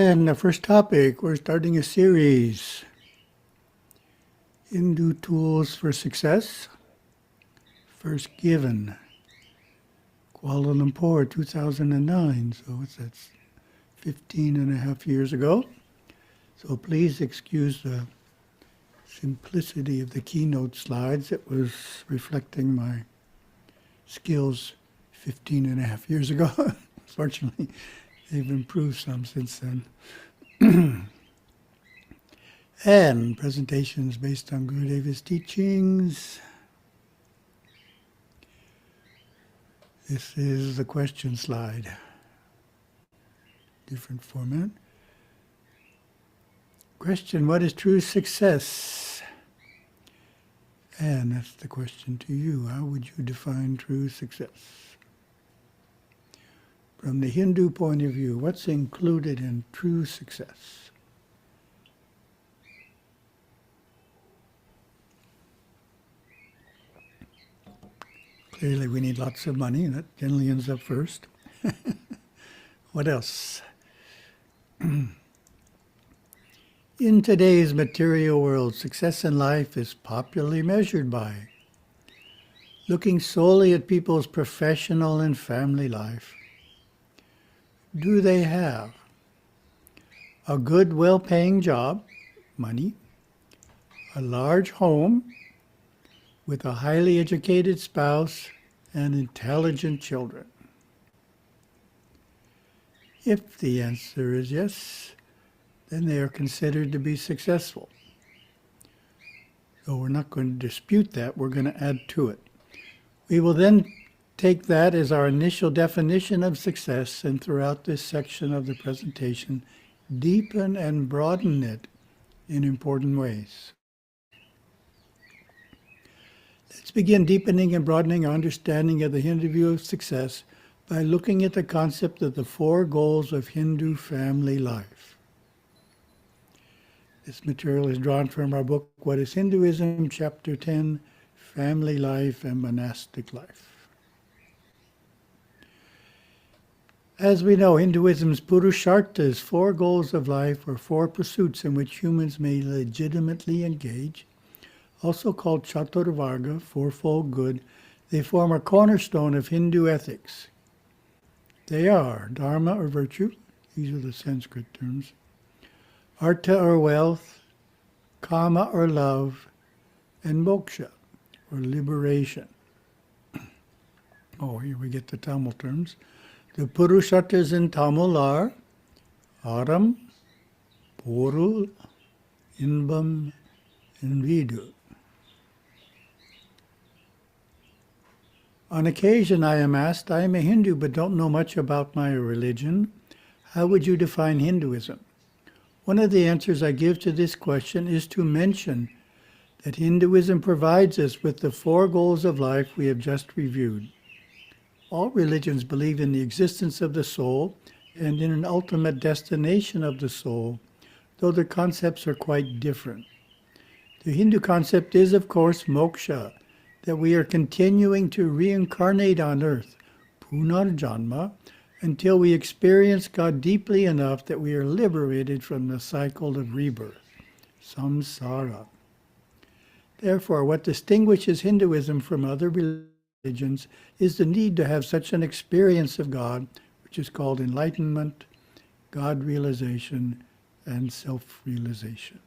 And the first topic, we're starting a series, Hindu Tools for Success, first given, Kuala Lumpur, 2009. So that's 15 and a half years ago. So please excuse the simplicity of the keynote slides. It was reflecting my skills 15 and a half years ago. Fortunately, they've improved some since then. And presentations based on Gurudeva's teachings. This is the question slide. Different format. Question, what is true success? And that's the question to you. How would you define true success? From the Hindu point of view, what's included in true success? Clearly we need lots of money. That generally ends up first. What else? In today's material world, success in life is popularly measured by looking solely at people's professional and family life. Do they have a good, well-paying job, money, a large home with a highly educated spouse and intelligent children? If the answer is yes, then they are considered to be successful. So we're not going to dispute that, we're going to add to it. We will then take that as our initial definition of success, and throughout this section of the presentation, deepen and broaden it in important ways. Let's begin deepening and broadening our understanding of the Hindu view of success by looking at the concept of the 4 goals of Hindu family life. This material is drawn from our book, What is Hinduism? Chapter 10, Family Life and Monastic Life. As we know, Hinduism's Purusharthas, 4 goals of life, or 4 pursuits in which humans may legitimately engage, also called Chaturvarga, 4-fold good. They form a cornerstone of Hindu ethics. They are dharma or virtue, these are the Sanskrit terms, artha or wealth, kama or love, and moksha or liberation. Oh, here we get the Tamil terms. The Purusharthas in Tamil are Aram, Porul, Inbam, and Vidu. On occasion I am asked, I am a Hindu but don't know much about my religion. How would you define Hinduism? One of the answers I give to this question is to mention that Hinduism provides us with the 4 goals of life we have just reviewed. All religions believe in the existence of the soul and in an ultimate destination of the soul, though their concepts are quite different. The Hindu concept is, of course, moksha, that we are continuing to reincarnate on earth, punarjanma, until we experience God deeply enough that we are liberated from the cycle of rebirth, samsara. Therefore, what distinguishes Hinduism from other religions is the need to have such an experience of God, which is called enlightenment, God realization, and self-realization.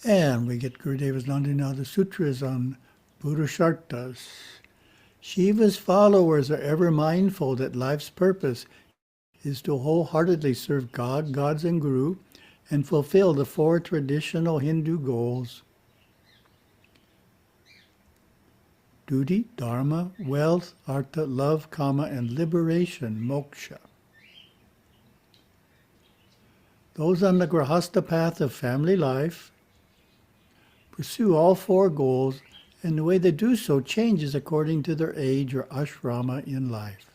And we get Gurudeva's Nandinada Sutras on Purusharthas. Shiva's followers are ever mindful that life's purpose is to wholeheartedly serve God, gods, and Guru, and fulfill the 4 traditional Hindu goals: duty, dharma, wealth, artha, love, kama, and liberation, moksha. Those on the grahastha path of family life pursue all 4 goals, and the way they do so changes according to their age or ashrama in life.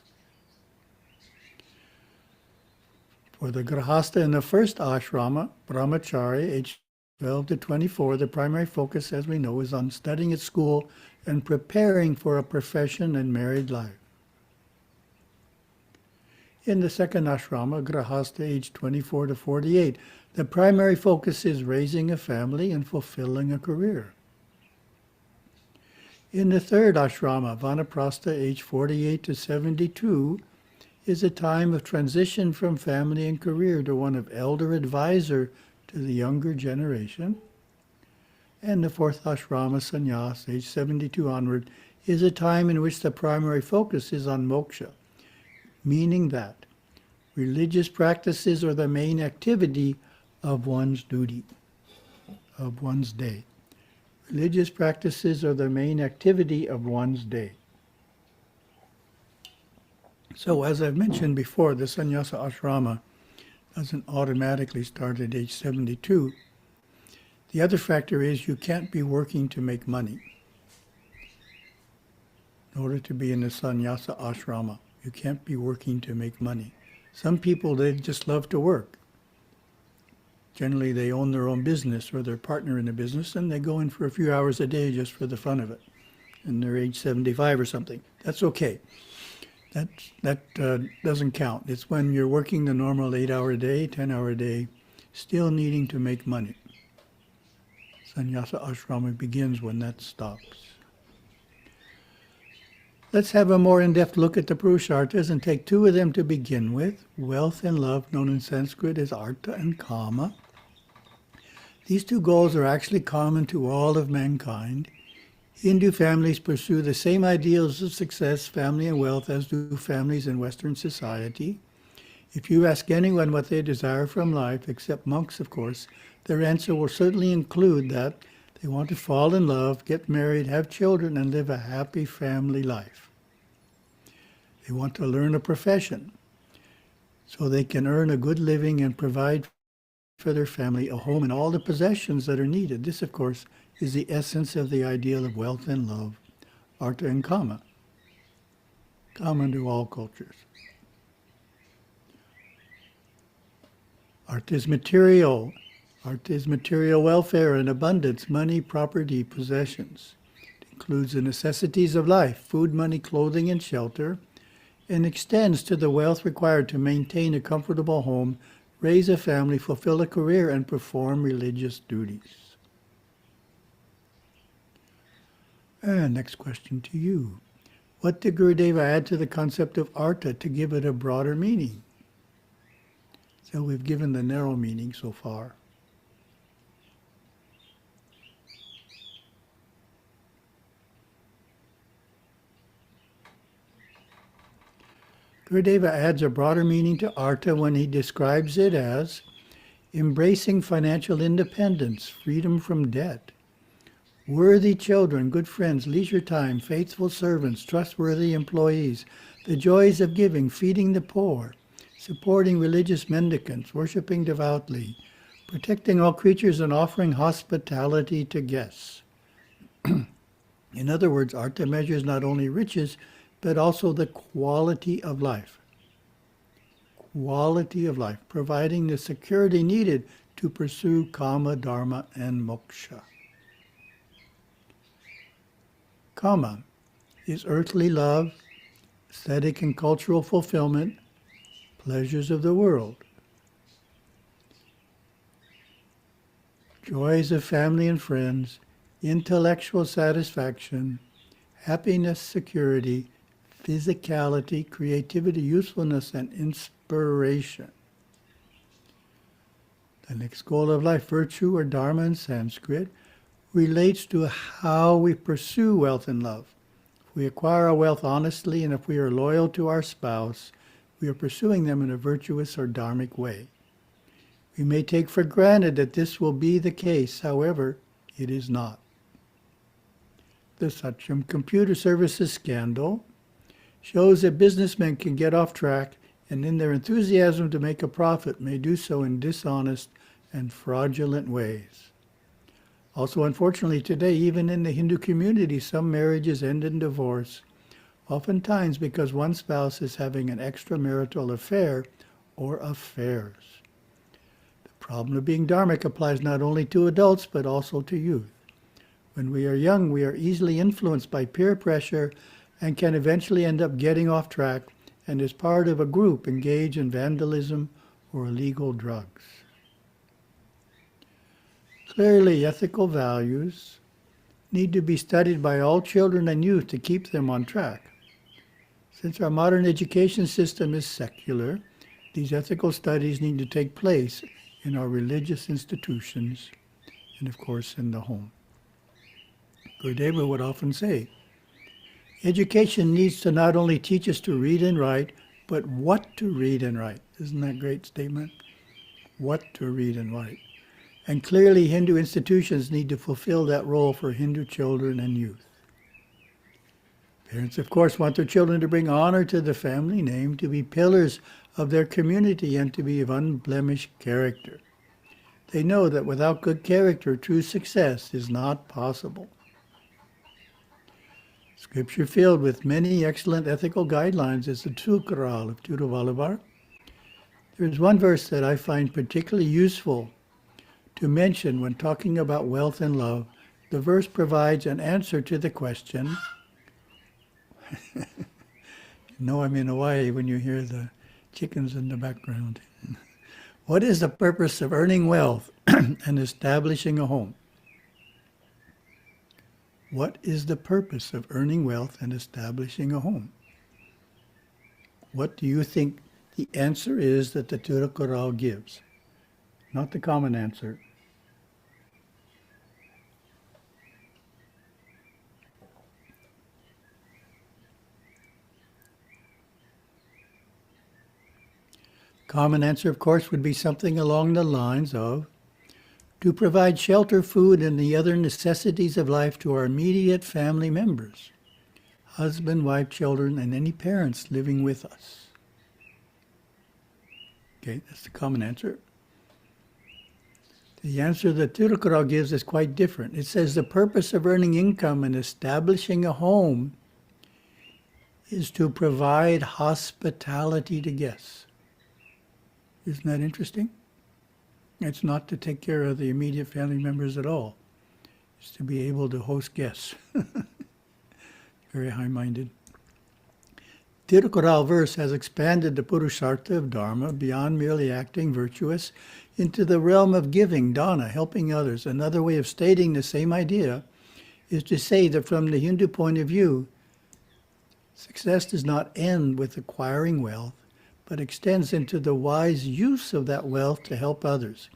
For the grahastha in the first ashrama, brahmachari, age 12 to 24, the primary focus, as we know, is on studying at school and preparing for a profession and married life. In the second ashrama, Grahastha, age 24 to 48, the primary focus is raising a family and fulfilling a career. In the third ashrama, Vanaprastha, age 48 to 72, is a time of transition from family and career to one of elder advisor to the younger generation. And the fourth ashrama, sannyas, age 72 onward, is a time in which the primary focus is on moksha, meaning that religious practices are the main activity of one's duty, of one's day. Religious practices are the main activity of one's day. So as I've mentioned before, the sannyasa ashrama doesn't automatically start at age 72. The other factor is you can't be working to make money. In order to be in the sannyasa ashrama, you can't be working to make money. Some people, they just love to work. Generally, they own their own business or their partner in the business, and they go in for a few hours a day just for the fun of it. And they're age 75 or something. That's okay. That doesn't count. It's when you're working the normal 8-hour day, 10-hour day, still needing to make money. Sannyasa ashrama begins when that stops. Let's have a more in-depth look at the Purusharthas and take two of them to begin with. Wealth and love, known in Sanskrit as Artha and Kama. These two goals are actually common to all of mankind. Hindu families pursue the same ideals of success, family, and wealth as do families in Western society. If you ask anyone what they desire from life, except monks, of course, their answer will certainly include that they want to fall in love, get married, have children, and live a happy family life. They want to learn a profession so they can earn a good living and provide for their family a home and all the possessions that are needed. This, of course, is the essence of the ideal of wealth and love, Artha and Kama, common to all cultures. Artha is material. Artha is material welfare and abundance, money, property, possessions. It includes the necessities of life, food, money, clothing, and shelter, and extends to the wealth required to maintain a comfortable home, raise a family, fulfill a career, and perform religious duties. And next question to you. What did Gurudeva add to the concept of Artha to give it a broader meaning? So we've given the narrow meaning so far. Gurudeva adds a broader meaning to Artha when he describes it as embracing financial independence, freedom from debt, worthy children, good friends, leisure time, faithful servants, trustworthy employees, the joys of giving, feeding the poor, supporting religious mendicants, worshiping devoutly, protecting all creatures and offering hospitality to guests. In other words, Artha measures not only riches, but also the quality of life. Quality of life, providing the security needed to pursue Kama, Dharma, and Moksha. Kama is earthly love, aesthetic and cultural fulfillment, pleasures of the world. Joys of family and friends, intellectual satisfaction, happiness, security, physicality, creativity, usefulness, and inspiration. The next goal of life, virtue or dharma in Sanskrit, relates to how we pursue wealth and love. If we acquire our wealth honestly and if we are loyal to our spouse, we are pursuing them in a virtuous or dharmic way. We may take for granted that this will be the case, however, it is not. The Satyam computer services scandal shows that businessmen can get off track and in their enthusiasm to make a profit may do so in dishonest and fraudulent ways. Also, unfortunately, today, even in the Hindu community, some marriages end in divorce, oftentimes because one spouse is having an extramarital affair or affairs. The problem of being dharmic applies not only to adults, but also to youth. When we are young, we are easily influenced by peer pressure and can eventually end up getting off track and is part of a group engaged in vandalism or illegal drugs. Clearly, ethical values need to be studied by all children and youth to keep them on track. Since our modern education system is secular, these ethical studies need to take place in our religious institutions and, of course, in the home. Gurudeva would often say, education needs to not only teach us to read and write, but what to read and write. Isn't that a great statement? What to read and write. And clearly, Hindu institutions need to fulfill that role for Hindu children and youth. Parents, of course, want their children to bring honor to the family name, to be pillars of their community, and to be of unblemished character. They know that without good character, true success is not possible. Scripture filled with many excellent ethical guidelines is the Tukaral of Tiruvallabhar. There is one verse that I find particularly useful to mention when talking about wealth and love. The verse provides an answer to the question. You know I'm in Hawaii when you hear the chickens in the background. What is the purpose of earning wealth and establishing a home? What is the purpose of earning wealth and establishing a home? What do you think the answer is that the Tirukural gives? Not the common answer. Common answer, of course, would be something along the lines of to provide shelter, food, and the other necessities of life to our immediate family members, husband, wife, children, and any parents living with us. Okay, that's the common answer. The answer that Tirukural gives is quite different. It says the purpose of earning income and establishing a home is to provide hospitality to guests. Isn't that interesting? It's not to take care of the immediate family members at all. It's to be able to host guests. Very high-minded. Tirukural verse has expanded the Purushartha of Dharma beyond merely acting virtuous into the realm of giving, dana, helping others. Another way of stating the same idea is to say that from the Hindu point of view, success does not end with acquiring wealth, but extends into the wise use of that wealth to help others,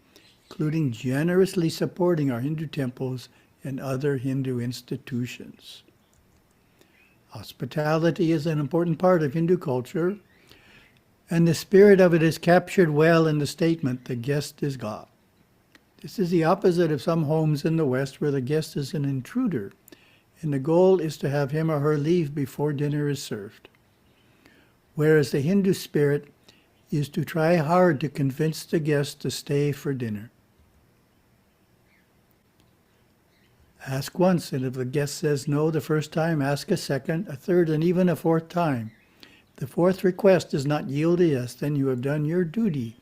including generously supporting our Hindu temples and other Hindu institutions. Hospitality is an important part of Hindu culture, and the spirit of it is captured well in the statement, the guest is God. This is the opposite of some homes in the West where the guest is an intruder, and the goal is to have him or her leave before dinner is served. Whereas the Hindu spirit is to try hard to convince the guest to stay for dinner. Ask once, and if the guest says no the first time, ask a second, a third, and even a fourth time. If the fourth request does not yield a yes, then you have done your duty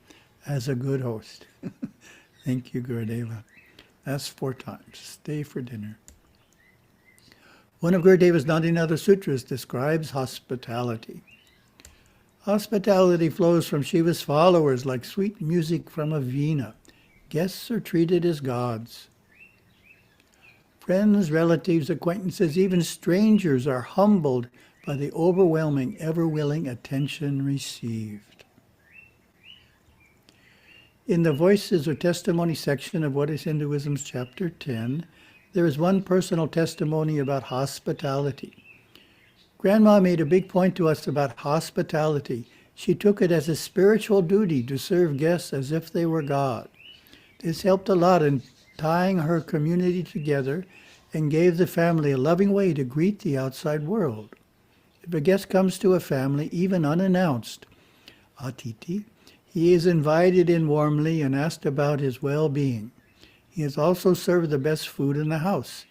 as a good host. Thank you, Gurudeva. That's 4 times. Stay for dinner. One of Gurudeva's 99 sutras describes hospitality. Hospitality flows from Shiva's followers like sweet music from a veena. Guests are treated as gods. Friends, relatives, acquaintances, even strangers are humbled by the overwhelming, ever-willing attention received. In the Voices or Testimony section of What is Hinduism's Chapter 10, there is one personal testimony about hospitality. Grandma made a big point to us about hospitality. She took it as a spiritual duty to serve guests as if they were God. This helped a lot in tying her community together and gave the family a loving way to greet the outside world. If a guest comes to a family, even unannounced, atiti, he is invited in warmly and asked about his well-being. He is also served the best food in the house,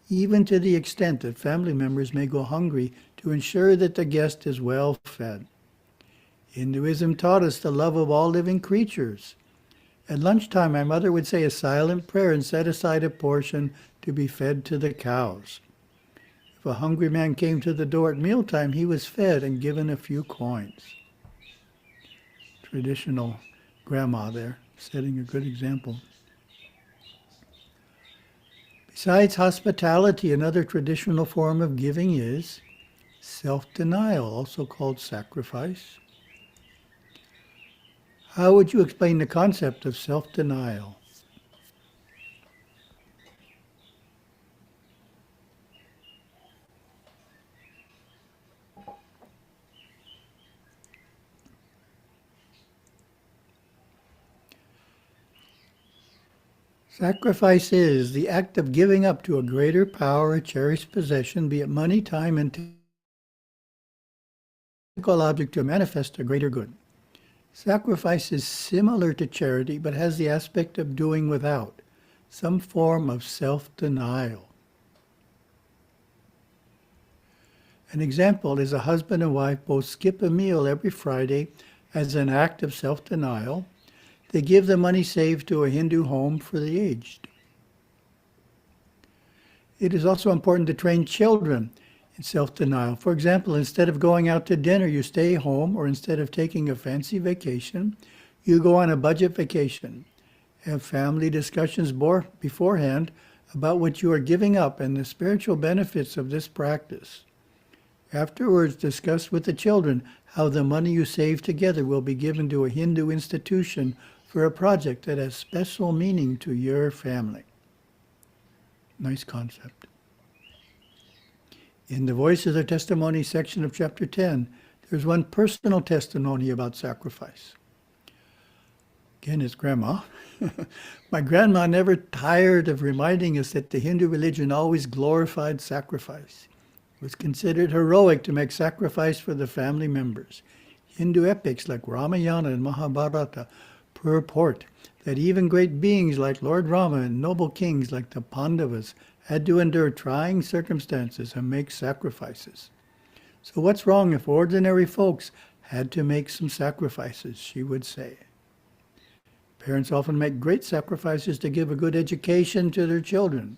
even to the extent that family members may go hungry to ensure that the guest is well fed. Hinduism taught us the love of all living creatures. At lunchtime, my mother would say a silent prayer and set aside a portion to be fed to the cows. If a hungry man came to the door at mealtime, he was fed and given a few coins. Traditional grandma there, setting a good example. Besides hospitality, another traditional form of giving is self-denial, also called sacrifice. How would you explain the concept of self-denial? Sacrifice is the act of giving up to a greater power or cherished possession, be it money, time, and physical object to manifest a greater good. Sacrifice is similar to charity, but has the aspect of doing without, some form of self-denial. An example is a husband and wife both skip a meal every Friday as an act of self-denial. They give the money saved to a Hindu home for the aged. It is also important to train children in self-denial. For example, instead of going out to dinner, you stay home, or instead of taking a fancy vacation, you go on a budget vacation. Have family discussions beforehand about what you are giving up and the spiritual benefits of this practice. Afterwards, discuss with the children how the money you save together will be given to a Hindu institution for a project that has special meaning to your family. Nice concept. In the Voices of Testimony section of Chapter 10, there's one personal testimony about sacrifice. Again, it's Grandma. My grandma never tired of reminding us that the Hindu religion always glorified sacrifice. It was considered heroic to make sacrifice for the family members. Hindu epics like Ramayana and Mahabharata purport that even great beings like Lord Rama and noble kings like the Pandavas had to endure trying circumstances and make sacrifices. So what's wrong if ordinary folks had to make some sacrifices, she would say. Parents often make great sacrifices to give a good education to their children.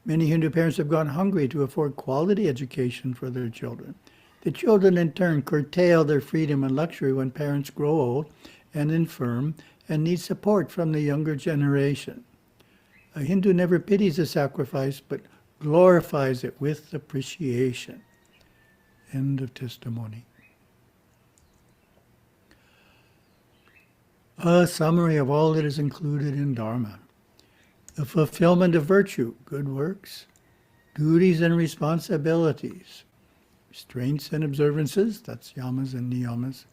Many Hindu parents have gone hungry to afford quality education for their children. The children in turn curtail their freedom and luxury when parents grow old and infirm and need support from the younger generation. A Hindu never pities a sacrifice, but glorifies it with appreciation. End of testimony. A summary of all that is included in Dharma. The fulfillment of virtue, good works, duties and responsibilities, restraints and observances, that's yamas and niyamas,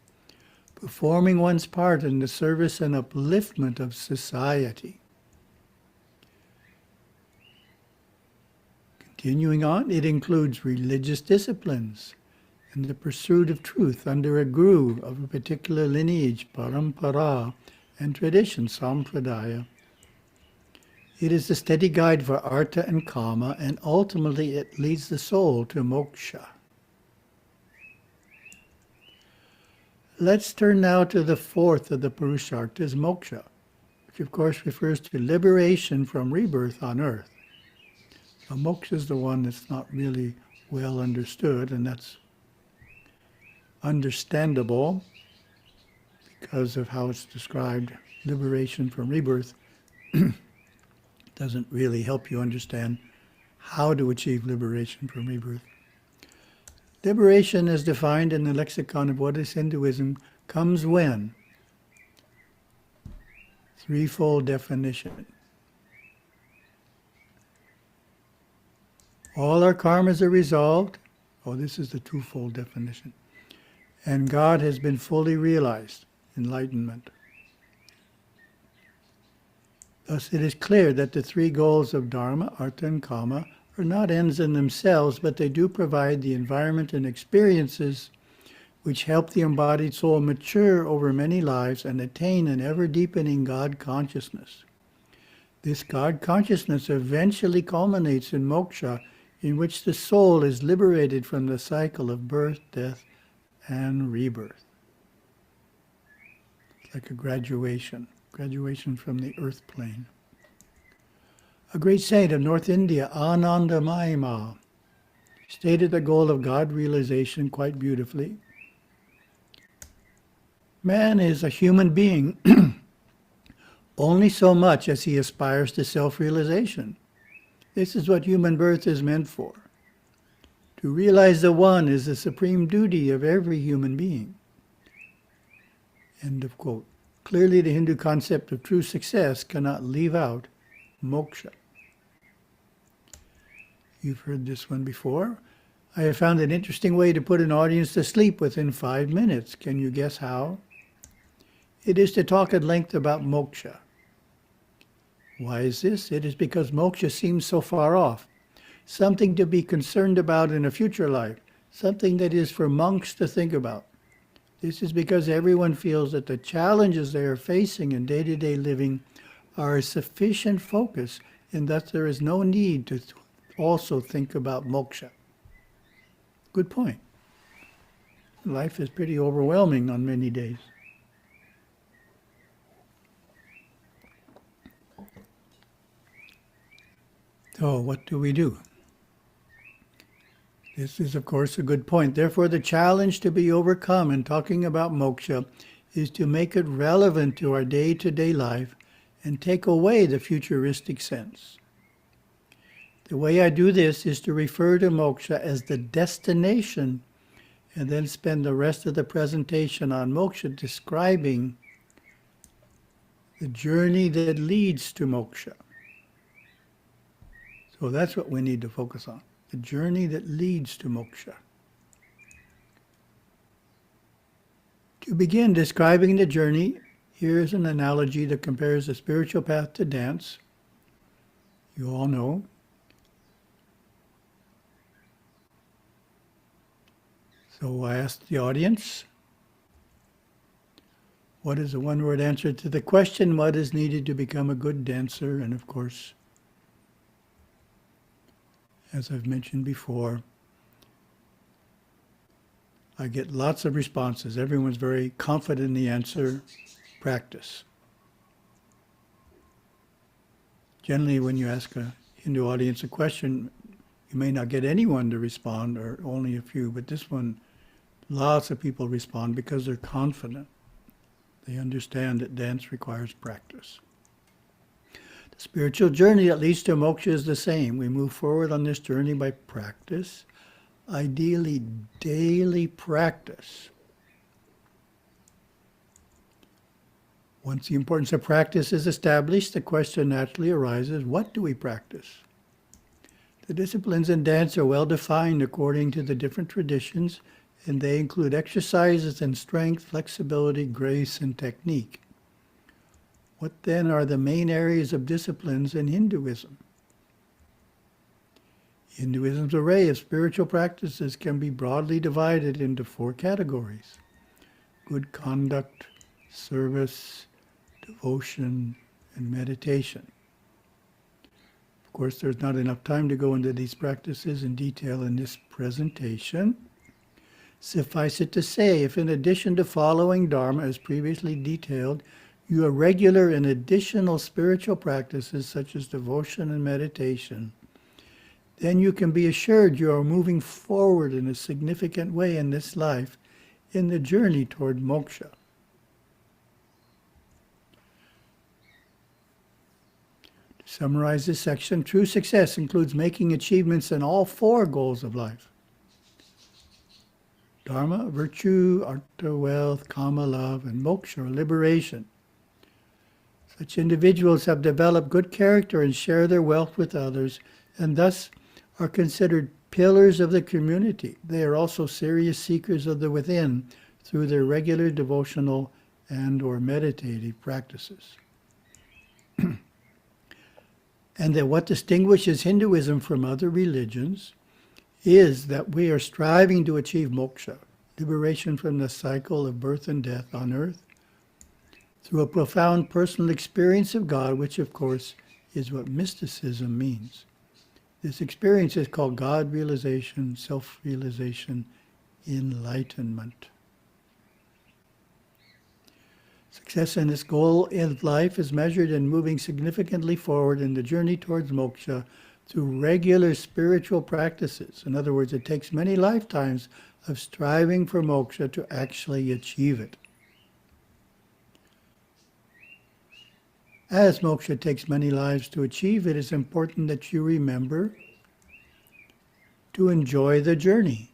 performing one's part in the service and upliftment of society. Continuing on, it includes religious disciplines and the pursuit of truth under a guru of a particular lineage, parampara, and tradition, sampradaya. It is the steady guide for artha and kama, and ultimately it leads the soul to moksha. Let's turn now to the fourth of the Purusharthas, moksha, which of course refers to liberation from rebirth on earth. Now, moksha is the one that's not really well understood, and that's understandable because of how it's described. Liberation from rebirth doesn't really help you understand how to achieve liberation from rebirth. Liberation, as defined in the lexicon of what is Hinduism, comes when? Threefold definition. All our karmas are resolved. Oh, this is the twofold definition. And God has been fully realized, enlightenment. Thus it is clear that the three goals of Dharma, Artha, and Kama are not ends in themselves, but they do provide the environment and experiences which help the embodied soul mature over many lives and attain an ever-deepening God consciousness. This God consciousness eventually culminates in moksha, in which the soul is liberated from the cycle of birth, death, and rebirth. It's like a graduation from the earth plane. A great saint of North India, Ananda Mahima, stated the goal of God realization quite beautifully. Man is a human being only so much as he aspires to self-realization. This is what human birth is meant for. To realize the One is the supreme duty of every human being. End of quote. Clearly, the Hindu concept of true success cannot leave out moksha. You've heard this one before. I have found an interesting way to put an audience to sleep within 5 minutes. Can you guess how? It is to talk at length about moksha. Why is this? It is because moksha seems so far off, something to be concerned about in a future life, something that is for monks to think about. This is because everyone feels that the challenges they are facing in day-to-day living are a sufficient focus, and that there is no need to also think about moksha. Good point. Life is pretty overwhelming on many days. So what do we do? This is, of course, a good point. Therefore, the challenge to be overcome in talking about moksha is to make it relevant to our day-to-day life and take away the futuristic sense. The way I do this is to refer to moksha as the destination and then spend the rest of the presentation on moksha describing the journey that leads to moksha. So that's what we need to focus on, the journey that leads to moksha. To begin describing the journey, here's an analogy that compares the spiritual path to dance. You all know. So I asked the audience, what is the one-word answer to the question, what is needed to become a good dancer? And of course, as I've mentioned before, I get lots of responses. Everyone's very confident in the answer. Practice. Generally, when you ask a Hindu audience a question, you may not get anyone to respond, or only a few, but this one, lots of people respond because they're confident. They understand that dance requires practice. The spiritual journey that leads to moksha is the same. We move forward on this journey by practice, ideally daily practice. Once the importance of practice is established, the question naturally arises, what do we practice? The disciplines in dance are well defined according to the different traditions, and they include exercises in strength, flexibility, grace, and technique. What then are the main areas of disciplines in Hinduism? Hinduism's array of spiritual practices can be broadly divided into 4 categories: good conduct, service, devotion, and meditation. Of course, there's not enough time to go into these practices in detail in this presentation. Suffice it to say, if in addition to following Dharma as previously detailed, you are regular in additional spiritual practices such as devotion and meditation, then you can be assured you are moving forward in a significant way in this life in the journey toward moksha. To summarize this section, true success includes making achievements in all 4 goals of life: Dharma, virtue, artha, wealth, kama, love, and moksha, or liberation. Such individuals have developed good character and share their wealth with others, and thus are considered pillars of the community. They are also serious seekers of the within through their regular devotional and or meditative practices. And that what distinguishes Hinduism from other religions is that we are striving to achieve moksha, liberation from the cycle of birth and death on earth, through a profound personal experience of God, which of course is what mysticism means. This experience is called God realization, self-realization, enlightenment. Success in this goal in life is measured in moving significantly forward in the journey towards moksha through regular spiritual practices. In other words, it takes many lifetimes of striving for moksha to actually achieve it. As moksha takes many lives to achieve, it is important that you remember to enjoy the journey.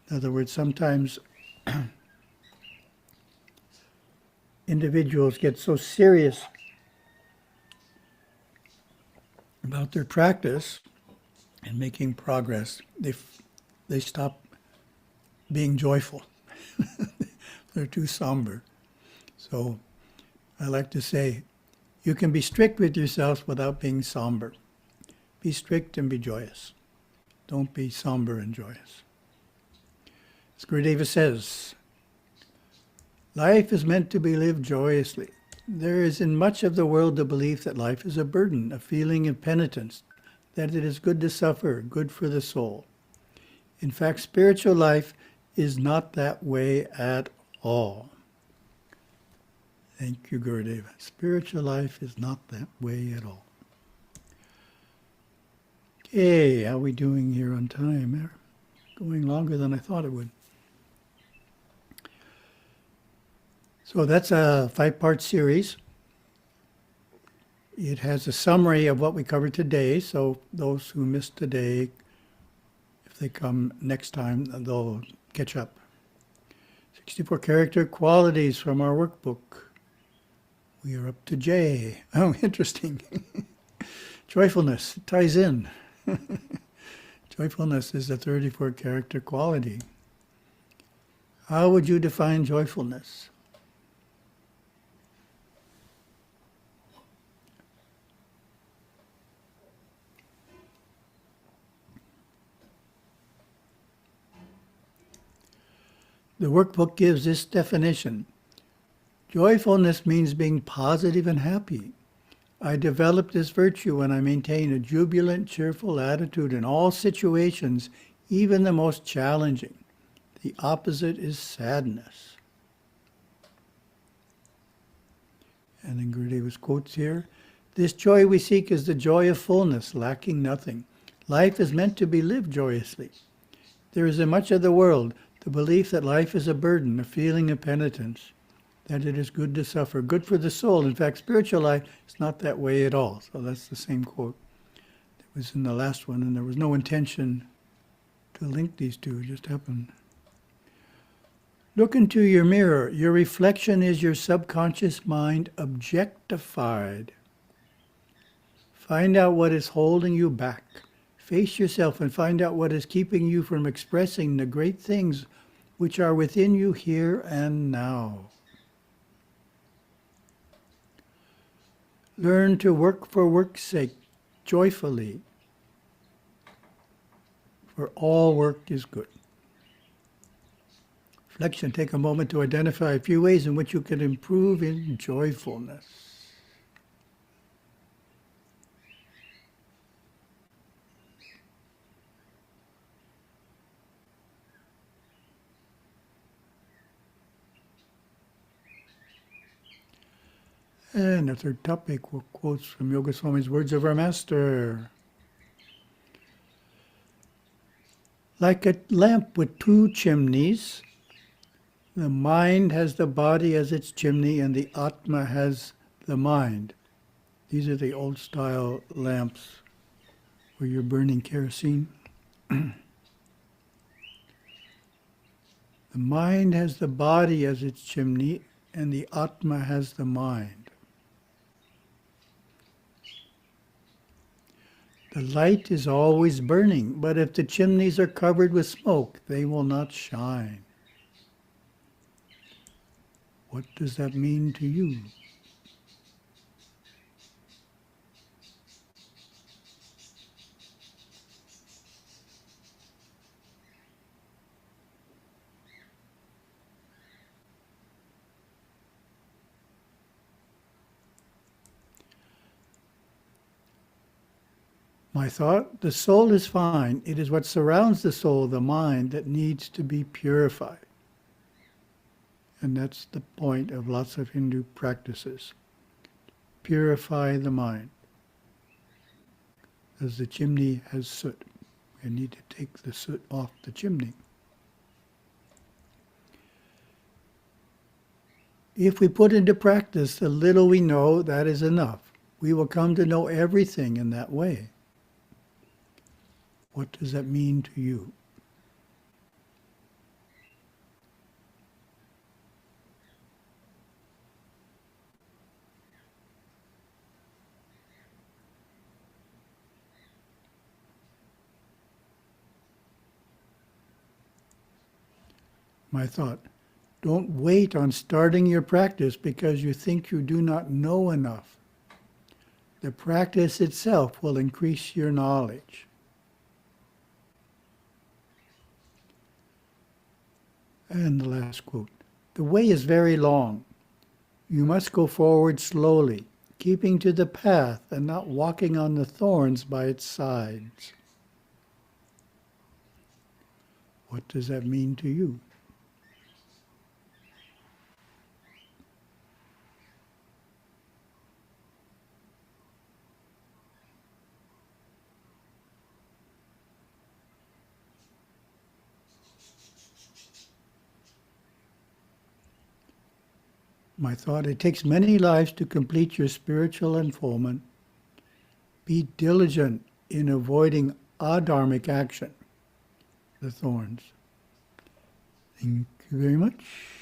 In other words, sometimes individuals get so serious about their practice and making progress, they stop being joyful. They're too somber. So I like to say, you can be strict with yourself without being somber. Be strict and be joyous. Don't be somber and joyous. As Gurudeva says, life is meant to be lived joyously. There is in much of the world the belief that life is a burden, a feeling of penitence, that it is good to suffer, good for the soul. In fact, spiritual life is not that way at all. Thank you, Gurudeva. Spiritual life is not that way at all. Okay, how are we doing here on time? Going longer than I thought it would. So that's a 5-part series. It has a summary of what we covered today, so those who missed today, if they come next time, they'll catch up. 64 character qualities from our workbook. We are up to J. Oh, interesting. Joyfulness ties in. Joyfulness is a 34 character quality. How would you define joyfulness? The workbook gives this definition. Joyfulness means being positive and happy. I develop this virtue when I maintain a jubilant, cheerful attitude in all situations, even the most challenging. The opposite is sadness. And in Gurudeva's quotes here, this joy we seek is the joy of fullness, lacking nothing. Life is meant to be lived joyously. There is in much of the world the belief that life is a burden, a feeling of penitence, that it is good to suffer, good for the soul. In fact, spiritual life is not that way at all. So that's the same quote that was in the last one, and there was no intention to link these two, it just happened. Look into your mirror. Your reflection is your subconscious mind objectified. Find out what is holding you back. Face yourself and find out what is keeping you from expressing the great things which are within you here and now. Learn to work for work's sake, joyfully, for all work is good. Reflection, take a moment to identify a few ways in which you can improve in joyfulness. And the third topic were quotes from Yoga Swami's Words of our Master. Like a lamp with 2 chimneys, the mind has the body as its chimney and the Atma has the mind. These are the old style lamps where you're burning kerosene. The mind has the body as its chimney and the Atma has the mind. The light is always burning, but if the chimneys are covered with smoke, they will not shine. What does that mean to you? My thought, the soul is fine. It is what surrounds the soul, the mind, that needs to be purified. And that's the point of lots of Hindu practices. Purify the mind. because the chimney has soot. I need to take the soot off the chimney. If we put into practice the little we know, that is enough. We will come to know everything in that way. What does that mean to you? My thought, don't wait on starting your practice because you think you do not know enough. The practice itself will increase your knowledge. And the last quote, the way is very long. You must go forward slowly, keeping to the path and not walking on the thorns by its sides. What does that mean to you? My thought, it takes many lives to complete your spiritual unfoldment. Be diligent in avoiding adharmic action, the thorns. Thank you very much.